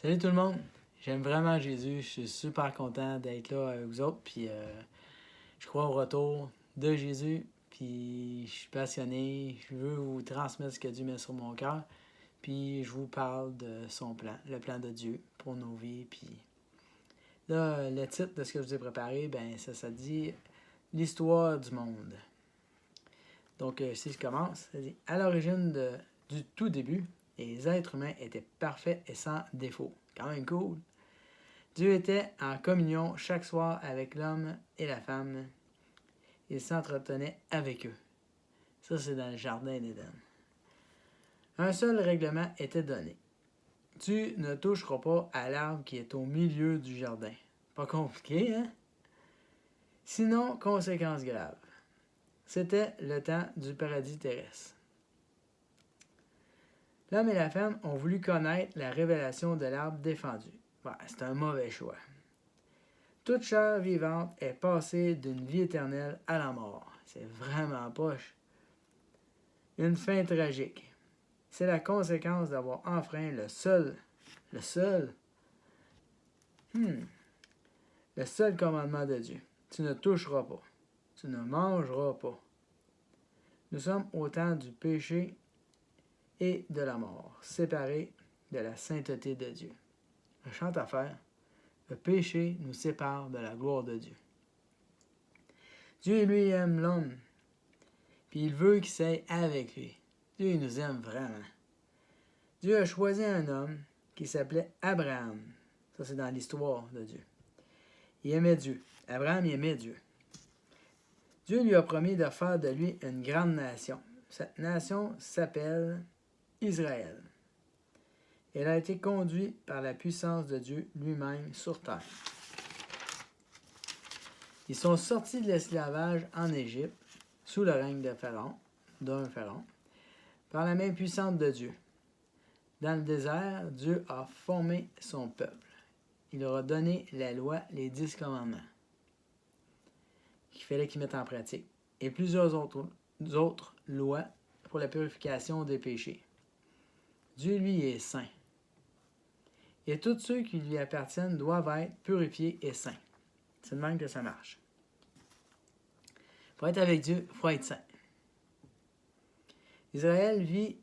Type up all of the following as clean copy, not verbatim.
Salut tout le monde! J'aime vraiment Jésus. Je suis super content d'être là avec vous autres. Puis je crois au retour de Jésus. Puis je suis passionné. Je veux vous transmettre ce que Dieu met sur mon cœur. Puis je vous parle de son plan, le plan de Dieu pour nos vies. Puis là, le titre de ce que je vous ai préparé, ben ça dit l'histoire du monde. Donc si je commence, ça dit à l'origine du tout début, les êtres humains étaient parfaits et sans défaut. Quand même cool. Dieu était en communion chaque soir avec l'homme et la femme. Il s'entretenait avec eux. Ça, c'est dans le jardin d'Éden. Un seul règlement était donné. Tu ne toucheras pas à l'arbre qui est au milieu du jardin. Pas compliqué, hein? Sinon, conséquence grave. C'était le temps du paradis terrestre. L'homme et la femme ont voulu connaître la révélation de l'arbre défendu. C'est un mauvais choix. Toute chair vivante est passée d'une vie éternelle à la mort. C'est vraiment poche. Une fin tragique. C'est la conséquence d'avoir enfreint le seul commandement de Dieu. Tu ne toucheras pas. Tu ne mangeras pas. Nous sommes au temps du péché et de la mort, séparés de la sainteté de Dieu. Un chant à faire. Le péché nous sépare de la gloire de Dieu. Dieu, lui, aime l'homme, puis il veut qu'il s'aille avec lui. Dieu, il nous aime vraiment. Dieu a choisi un homme qui s'appelait Abraham. Ça, c'est dans l'histoire de Dieu. Il aimait Dieu. Abraham, il aimait Dieu. Dieu lui a promis de faire de lui une grande nation. Cette nation s'appelle Israël. Elle a été conduite par la puissance de Dieu lui-même sur terre. Ils sont sortis de l'esclavage en Égypte, sous le règne d'un pharaon, par la main puissante de Dieu. Dans le désert, Dieu a formé son peuple. Il leur a donné la loi, les 10 commandements, qu'il fallait qu'ils mettent en pratique, et plusieurs autres lois pour la purification des péchés. Dieu, lui, est saint. Et tous ceux qui lui appartiennent doivent être purifiés et saints. C'est de même que ça marche. Pour être avec Dieu, il faut être saint. Israël vit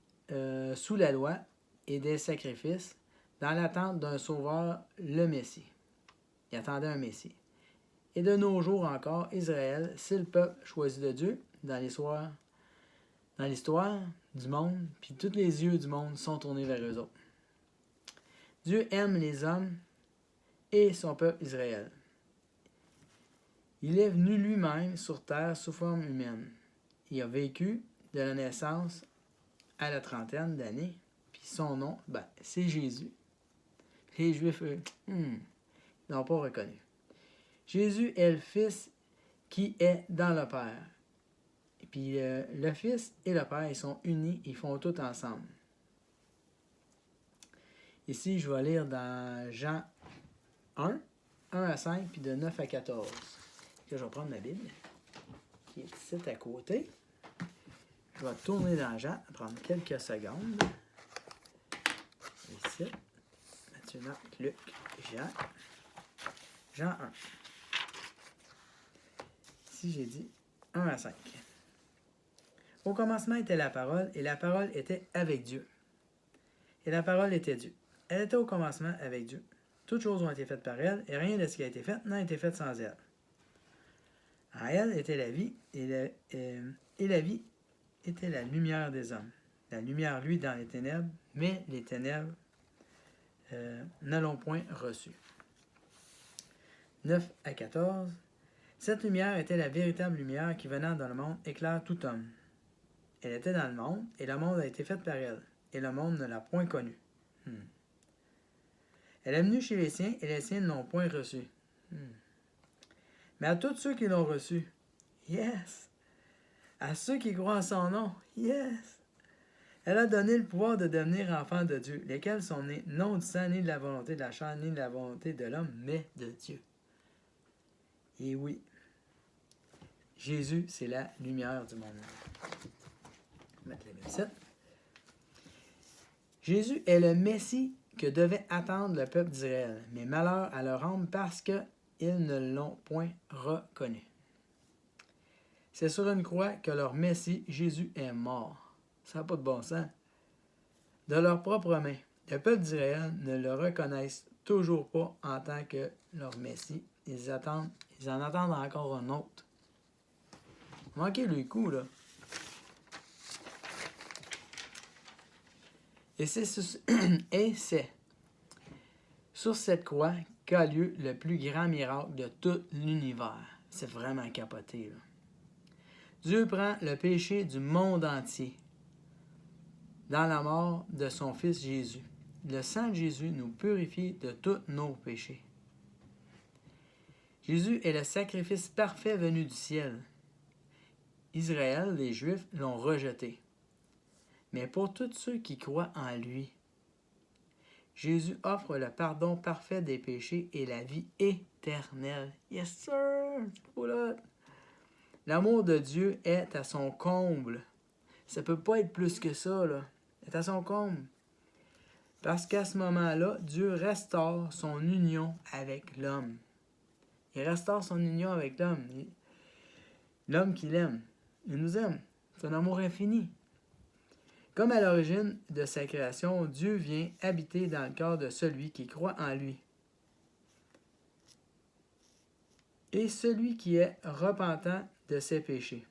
sous la loi et des sacrifices dans l'attente d'un sauveur, le Messie. Il attendait un Messie. Et de nos jours encore, Israël, c'est le peuple choisi de Dieu dans l'histoire du monde, puis tous les yeux du monde sont tournés vers eux autres. Dieu aime les hommes et son peuple Israël. Il est venu lui-même sur terre sous forme humaine. Il a vécu de la naissance à la trentaine d'années, puis son nom, c'est Jésus. Les Juifs, ils l'ont pas reconnu. Jésus est le Fils qui est dans le Père. Et puis le Fils et le Père, ils sont unis, ils font tout ensemble. Ici, je vais lire dans Jean 1 à 5, puis de 9 à 14. Là, je vais prendre ma Bible, qui est ici à côté. Je vais tourner dans Jean, prendre quelques secondes. Ici, Matthieu, Marc, Luc, Jean. Jean 1. Ici, j'ai dit 1 à 5. Au commencement était la parole, et la parole était avec Dieu. Et la parole était Dieu. Elle était au commencement avec Dieu. Toutes choses ont été faites par elle, et rien de ce qui a été fait n'a été fait sans elle. En elle était la vie, et la vie était la lumière des hommes. La lumière, lui, dans les ténèbres, mais les ténèbres ne l'ont point reçue. 9 à 14. Cette lumière était la véritable lumière qui, venant dans le monde, éclaire tout homme. Elle était dans le monde, et le monde a été fait par elle, et le monde ne l'a point connue. Elle est venue chez les siens, et les siens ne l'ont point reçue. Mais à tous ceux qui l'ont reçue, yes! À ceux qui croient en son nom, yes! Elle a donné le pouvoir de devenir enfants de Dieu, lesquels sont nés non du sang, ni de la volonté de la chair, ni de la volonté de l'homme, mais de Dieu. Et oui, Jésus, c'est la lumière du monde. Je vais mettre la Jésus est le Messie que devait attendre le peuple d'Israël, mais malheur à leur âme parce qu'ils ne l'ont point reconnu. C'est sur une croix que leur Messie, Jésus, est mort. Ça n'a pas de bon sens. De leurs propres mains, le peuple d'Israël ne le reconnaissent toujours pas en tant que leur Messie. Ils en attendent encore un autre. Manquez le coup, là. Et c'est sur cette croix qu'a lieu le plus grand miracle de tout l'univers. C'est vraiment capoté, là. Dieu prend le péché du monde entier dans la mort de son Fils Jésus. Le sang de Jésus nous purifie de tous nos péchés. Jésus est le sacrifice parfait venu du ciel. Israël, les Juifs, l'ont rejeté. Mais pour tous ceux qui croient en lui, Jésus offre le pardon parfait des péchés et la vie éternelle. Yes, sir! L'amour de Dieu est à son comble. Ça peut pas être plus que ça, là. C'est à son comble. Parce qu'à ce moment-là, Dieu restaure son union avec l'homme. Il restaure son union avec l'homme. L'homme qu'il aime. Il nous aime. C'est un amour infini. Comme à l'origine de sa création, Dieu vient habiter dans le cœur de celui qui croit en lui. Et celui qui est repentant de ses péchés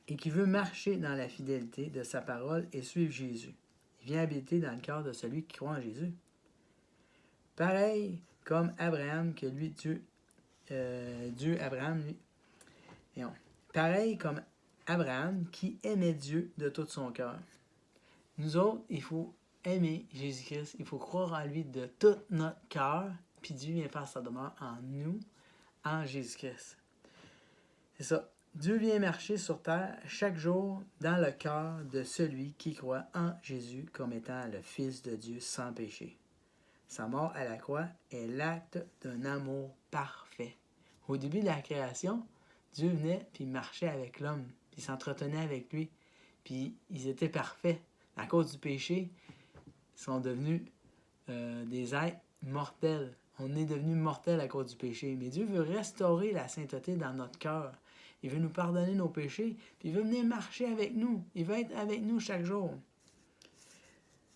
et qui veut marcher dans la fidélité de sa parole et suivre Jésus. Il vient habiter dans le cœur de celui qui croit en Jésus. Pareil comme Abraham, que lui, pareil comme Abraham qui aimait Dieu de tout son cœur. Nous autres, il faut aimer Jésus-Christ, il faut croire en lui de tout notre cœur, puis Dieu vient faire sa demeure en nous, en Jésus-Christ. C'est ça. Dieu vient marcher sur terre chaque jour dans le cœur de celui qui croit en Jésus comme étant le Fils de Dieu sans péché. Sa mort à la croix est l'acte d'un amour parfait. Au début de la création, Dieu venait puis marchait avec l'homme, puis s'entretenait avec lui, puis ils étaient parfaits. À cause du péché, ils sont devenus des êtres mortels. On est devenus mortels à cause du péché. Mais Dieu veut restaurer la sainteté dans notre cœur. Il veut nous pardonner nos péchés, puis il veut venir marcher avec nous. Il veut être avec nous chaque jour.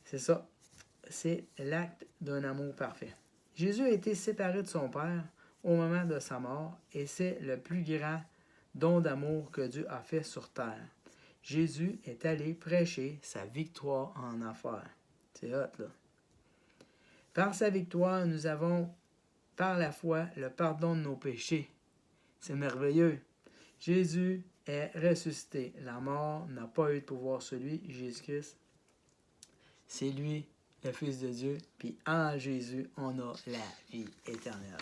C'est ça. C'est l'acte d'un amour parfait. Jésus a été séparé de son Père au moment de sa mort, et c'est le plus grand don d'amour que Dieu a fait sur terre. Jésus est allé prêcher sa victoire en enfer. C'est hot, là. Par sa victoire, nous avons, par la foi, le pardon de nos péchés. C'est merveilleux. Jésus est ressuscité. La mort n'a pas eu de pouvoir sur lui, Jésus-Christ. C'est lui, le Fils de Dieu. Puis en Jésus, on a la vie éternelle.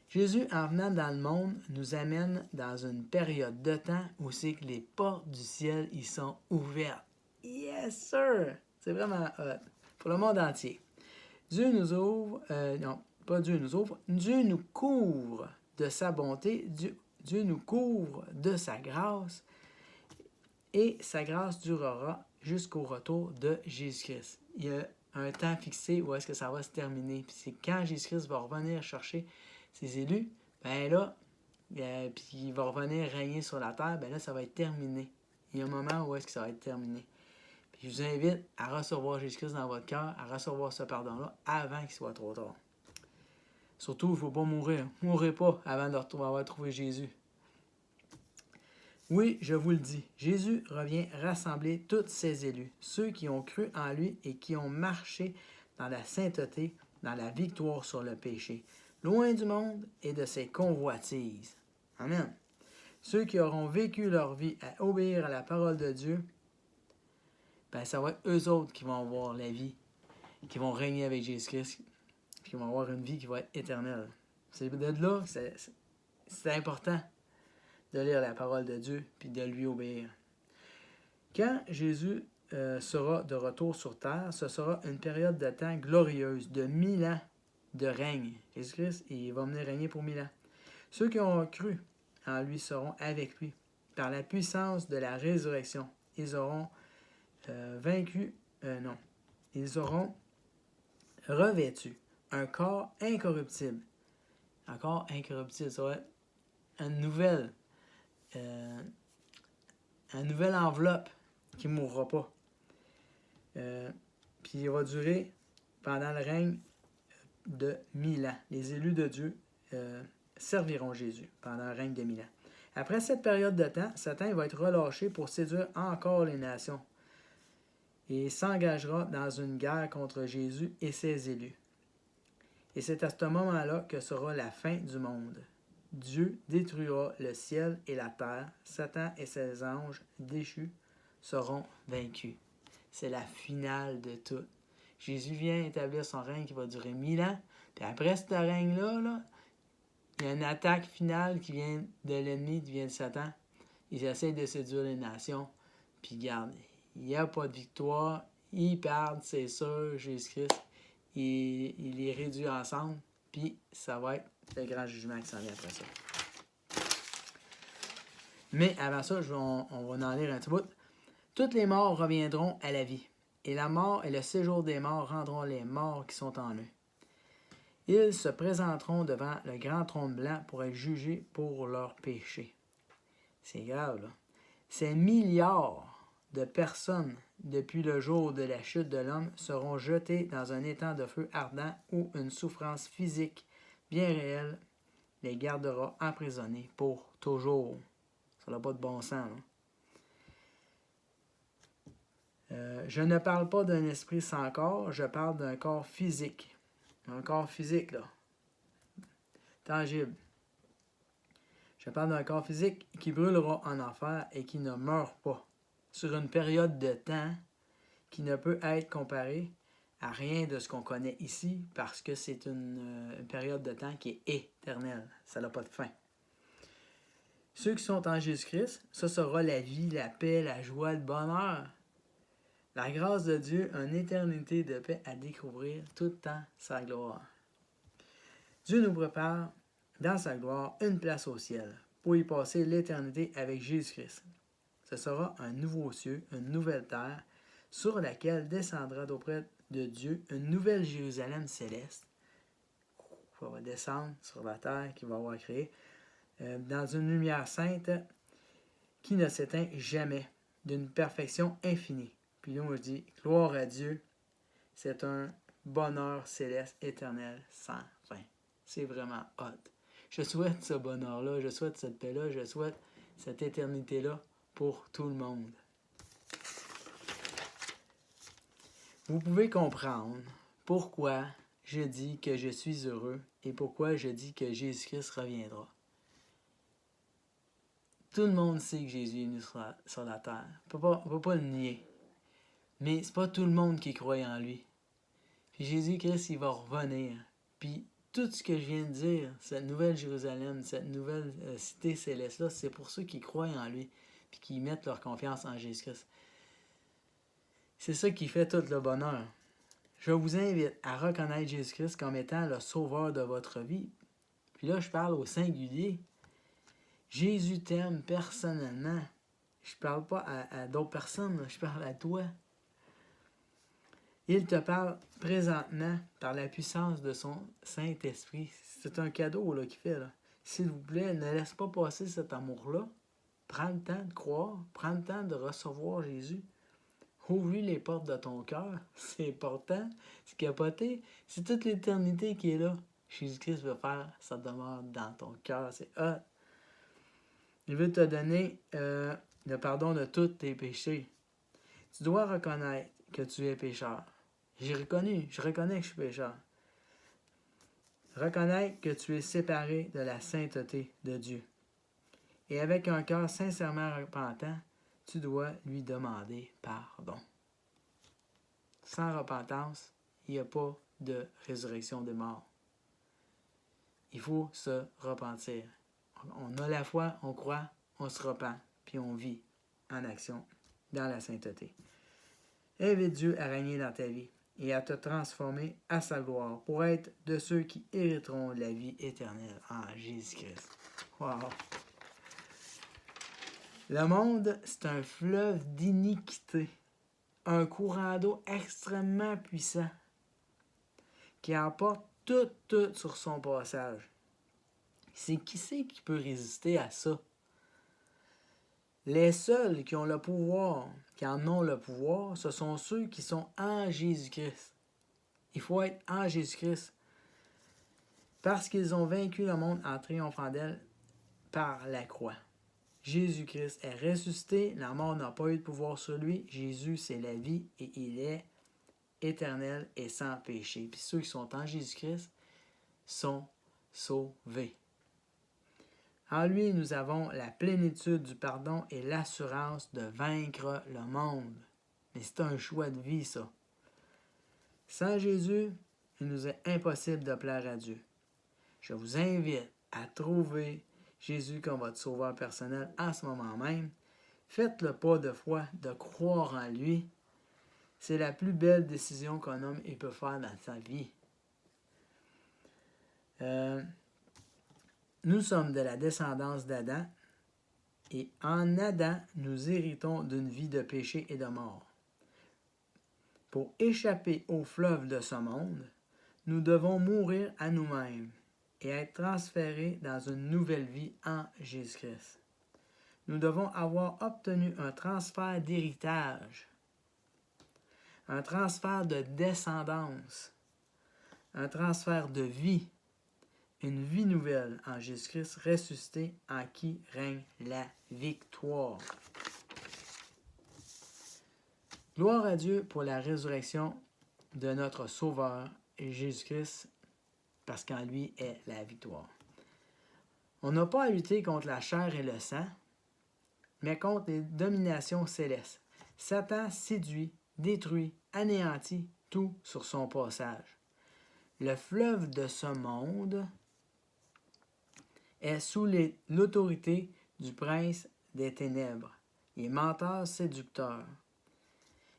Jésus, en venant dans le monde, nous amène dans une période de temps où c'est que les portes du ciel y sont ouvertes. Yes, sir! C'est vraiment hot. Pour le monde entier. Dieu nous ouvre, Dieu nous couvre de sa bonté, Dieu nous couvre de sa grâce, et sa grâce durera jusqu'au retour de Jésus-Christ. Il y a un temps fixé où est-ce que ça va se terminer. Puis c'est quand Jésus-Christ va revenir chercher ses élus, ben là, puis il va revenir régner sur la terre, ben là, ça va être terminé. Il y a un moment où est-ce que ça va être terminé. Puis je vous invite à recevoir Jésus-Christ dans votre cœur, à recevoir ce pardon-là avant qu'il soit trop tard. Surtout, il ne faut pas mourir. Ne mourrez pas avant d'avoir trouvé Jésus. Oui, je vous le dis, Jésus revient rassembler tous ses élus, ceux qui ont cru en lui et qui ont marché dans la sainteté, dans la victoire sur le péché, loin du monde et de ses convoitises. Amen. Ceux qui auront vécu leur vie à obéir à la parole de Dieu, ben ça va être eux autres qui vont avoir la vie, qui vont régner avec Jésus-Christ, qui vont avoir une vie qui va être éternelle. C'est de là, c'est important de lire la parole de Dieu puis de lui obéir. Quand Jésus sera de retour sur terre, ce sera une période de temps glorieuse, de 1000 ans de règne. Jésus-Christ, il va venir régner pour 1000 ans. Ceux qui ont cru en lui seront avec lui. Par la puissance de la résurrection, ils auront vaincus, non, ils auront revêtu un corps incorruptible. Un corps incorruptible, ça va être une nouvelle enveloppe qui ne mourra pas. Puis il va durer pendant le règne de 1000 ans. Les élus de Dieu serviront Jésus pendant le règne de 1000 ans. Après cette période de temps, Satan va être relâché pour séduire encore les nations et s'engagera dans une guerre contre Jésus et ses élus. Et c'est à ce moment-là que sera la fin du monde. Dieu détruira le ciel et la terre. Satan et ses anges déchus seront vaincus. C'est la finale de tout. Jésus vient établir son règne qui va durer 1000 ans. Puis après ce règne-là, il y a une attaque finale qui vient de l'ennemi, qui vient de Satan. Ils essaient de séduire les nations. Puis regarde, il n'y a pas de victoire. Ils perdent, c'est sûr, Jésus-Christ. Il les réduit ensemble. Puis ça va être le grand jugement qui s'en vient après ça. Mais avant ça, on va en lire un petit bout. Toutes les morts reviendront à la vie. Et la mort et le séjour des morts rendront les morts qui sont en eux. Ils se présenteront devant le grand trône blanc pour être jugés pour leurs péchés. C'est grave, là. Ces milliards de personnes, depuis le jour de la chute de l'homme, seront jetées dans un étang de feu ardent où une souffrance physique bien réelle les gardera emprisonnés pour toujours. Ça n'a pas de bon sens, là. Je ne parle pas d'un esprit sans corps, je parle d'un corps physique. Un corps physique, là. Tangible. Je parle d'un corps physique qui brûlera en enfer et qui ne meurt pas. Sur une période de temps qui ne peut être comparée à rien de ce qu'on connaît ici parce que c'est une période de temps qui est éternelle. Ça n'a pas de fin. Ceux qui sont en Jésus-Christ, ça sera la vie, la paix, la joie, le bonheur. La grâce de Dieu, une éternité de paix à découvrir tout le temps sa gloire. Dieu nous prépare dans sa gloire une place au ciel pour y passer l'éternité avec Jésus-Christ. Ce sera un nouveau ciel, une nouvelle terre sur laquelle descendra d'auprès de Dieu une nouvelle Jérusalem céleste qui va descendre sur la terre qu'il va avoir créée dans une lumière sainte qui ne s'éteint jamais, d'une perfection infinie. Puis là, on dit, gloire à Dieu, c'est un bonheur céleste éternel sans fin. C'est vraiment hot. Je souhaite ce bonheur-là, je souhaite cette paix-là, je souhaite cette éternité-là pour tout le monde. Vous pouvez comprendre pourquoi je dis que je suis heureux et pourquoi je dis que Jésus-Christ reviendra. Tout le monde sait que Jésus est venu sur la terre. On ne peut pas le nier. Mais c'est pas tout le monde qui croit en lui. Puis Jésus-Christ, il va revenir. Puis tout ce que je viens de dire, cette nouvelle Jérusalem, cette nouvelle cité céleste-là, c'est pour ceux qui croient en lui, puis qui mettent leur confiance en Jésus-Christ. C'est ça qui fait tout le bonheur. Je vous invite à reconnaître Jésus-Christ comme étant le sauveur de votre vie. Puis là, je parle au singulier. Jésus t'aime personnellement. Je parle pas à d'autres personnes, je parle à toi. Il te parle présentement par la puissance de son Saint-Esprit. C'est un cadeau là, qu'il fait. Là. S'il vous plaît, ne laisse pas passer cet amour-là. Prends le temps de croire. Prends le temps de recevoir Jésus. Ouvre-lui les portes de ton cœur. C'est important. C'est capoté. C'est toute l'éternité qui est là. Jésus-Christ veut faire sa demeure dans ton cœur. C'est hot. Il veut te donner le pardon de tous tes péchés. Tu dois reconnaître que tu es pécheur. Je reconnais que je suis pécheur. Reconnaître que tu es séparé de la sainteté de Dieu. Et avec un cœur sincèrement repentant, tu dois lui demander pardon. Sans repentance, il n'y a pas de résurrection des morts. Il faut se repentir. On a la foi, on croit, on se repent, puis on vit en action dans la sainteté. Invite Dieu à régner dans ta vie et à te transformer à sa gloire pour être de ceux qui hériteront la vie éternelle en Jésus-Christ. Wow! Le monde, c'est un fleuve d'iniquité. un courant d'eau extrêmement puissant qui emporte tout sur son passage. Qui c'est qui peut résister à ça? Les seuls qui ont le pouvoir, qui en ont le pouvoir, ce sont ceux qui sont en Jésus-Christ. Il faut être en Jésus-Christ. Parce qu'ils ont vaincu le monde en triomphant d'elle par la croix. Jésus-Christ est ressuscité, la mort n'a pas eu de pouvoir sur lui. Jésus, c'est la vie et il est éternel et sans péché. Puis ceux qui sont en Jésus-Christ sont sauvés. En lui, nous avons la plénitude du pardon et l'assurance de vaincre le monde. Mais c'est un choix de vie, ça. Sans Jésus, il nous est impossible de plaire à Dieu. Je vous invite à trouver Jésus comme votre sauveur personnel en ce moment même. Faites le pas de foi, de croire en lui. C'est la plus belle décision qu'un homme peut faire dans sa vie. Nous sommes de la descendance d'Adam et en Adam, nous héritons d'une vie de péché et de mort. Pour échapper au fleuve de ce monde, nous devons mourir à nous-mêmes et être transférés dans une nouvelle vie en Jésus-Christ. Nous devons avoir obtenu un transfert d'héritage, un transfert de descendance, un transfert de vie, une vie nouvelle en Jésus-Christ ressuscité en qui règne la victoire. Gloire à Dieu pour la résurrection de notre Sauveur Jésus-Christ, parce qu'en lui est la victoire. On n'a pas à lutter contre la chair et le sang, mais contre les dominations célestes. Satan séduit, détruit, anéantit tout sur son passage. Le fleuve de ce monde est sous l'autorité du prince des ténèbres. Il est menteur, séducteur.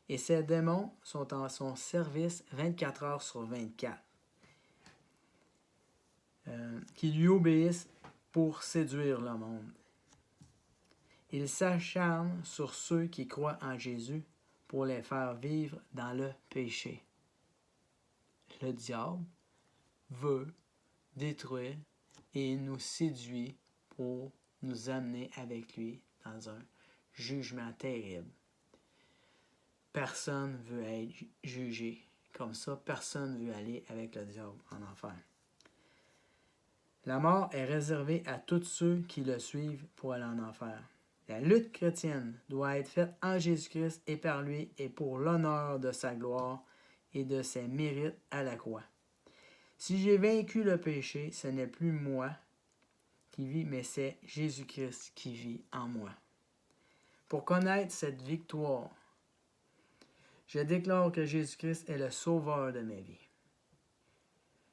Et ses démons sont en son service 24 heures sur 24. Qui lui obéissent pour séduire le monde. Il s'acharne sur ceux qui croient en Jésus pour les faire vivre dans le péché. Le diable veut détruire et il nous séduit pour nous amener avec lui dans un jugement terrible. Personne veut être jugé comme ça. Personne ne veut aller avec le diable en enfer. La mort est réservée à tous ceux qui le suivent pour aller en enfer. La lutte chrétienne doit être faite en Jésus-Christ et par lui et pour l'honneur de sa gloire et de ses mérites à la croix. Si j'ai vaincu le péché, ce n'est plus moi qui vis, mais c'est Jésus-Christ qui vit en moi. Pour connaître cette victoire, je déclare que Jésus-Christ est le sauveur de ma vie.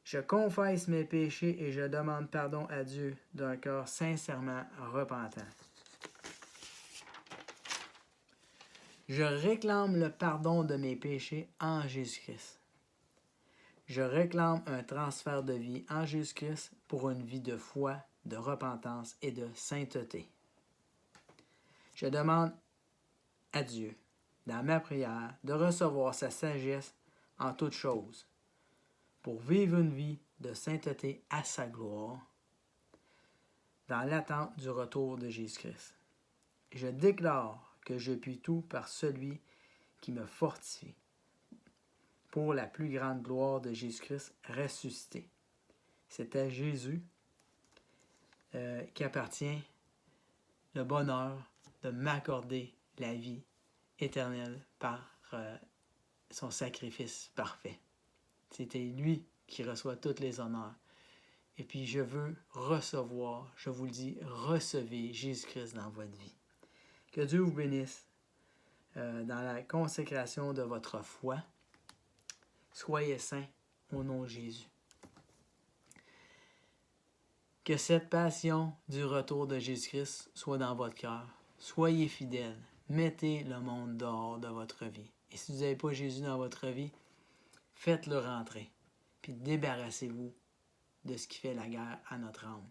Je confesse mes péchés et je demande pardon à Dieu d'un cœur sincèrement repentant. Je réclame le pardon de mes péchés en Jésus-Christ. Je réclame un transfert de vie en Jésus-Christ pour une vie de foi, de repentance et de sainteté. Je demande à Dieu, dans ma prière, de recevoir sa sagesse en toutes choses, pour vivre une vie de sainteté à sa gloire, dans l'attente du retour de Jésus-Christ. Je déclare que je puis tout par celui qui me fortifie, pour la plus grande gloire de Jésus-Christ ressuscité. C'est à Jésus qui appartient le bonheur de m'accorder la vie éternelle par son sacrifice parfait. C'était lui qui reçoit tous les honneurs. Et puis je veux recevoir, je vous le dis, recevez Jésus-Christ dans votre vie. Que Dieu vous bénisse dans la consécration de votre foi. Soyez saints au nom de Jésus. Que cette passion du retour de Jésus-Christ soit dans votre cœur. Soyez fidèles. Mettez le monde dehors de votre vie. Et si vous n'avez pas Jésus dans votre vie, faites-le rentrer. Puis débarrassez-vous de ce qui fait la guerre à notre âme.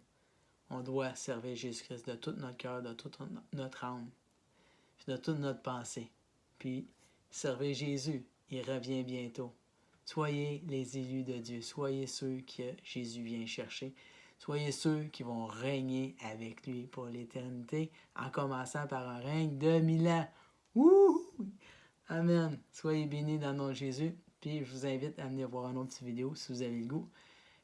On doit servir Jésus-Christ de tout notre cœur, de toute notre âme, de toute notre pensée. Puis Servez Jésus, il revient bientôt. Soyez les élus de Dieu, soyez ceux que Jésus vient chercher. Soyez ceux qui vont régner avec lui pour l'éternité, en commençant par un règne de 1000 ans. Wouhou! Amen. Soyez bénis dans le nom de Jésus. Puis je vous invite à venir voir une autre petite vidéo si vous avez le goût.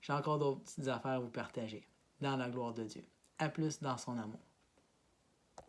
J'ai encore d'autres petites affaires à vous partager. Dans la gloire de Dieu. À plus dans son amour.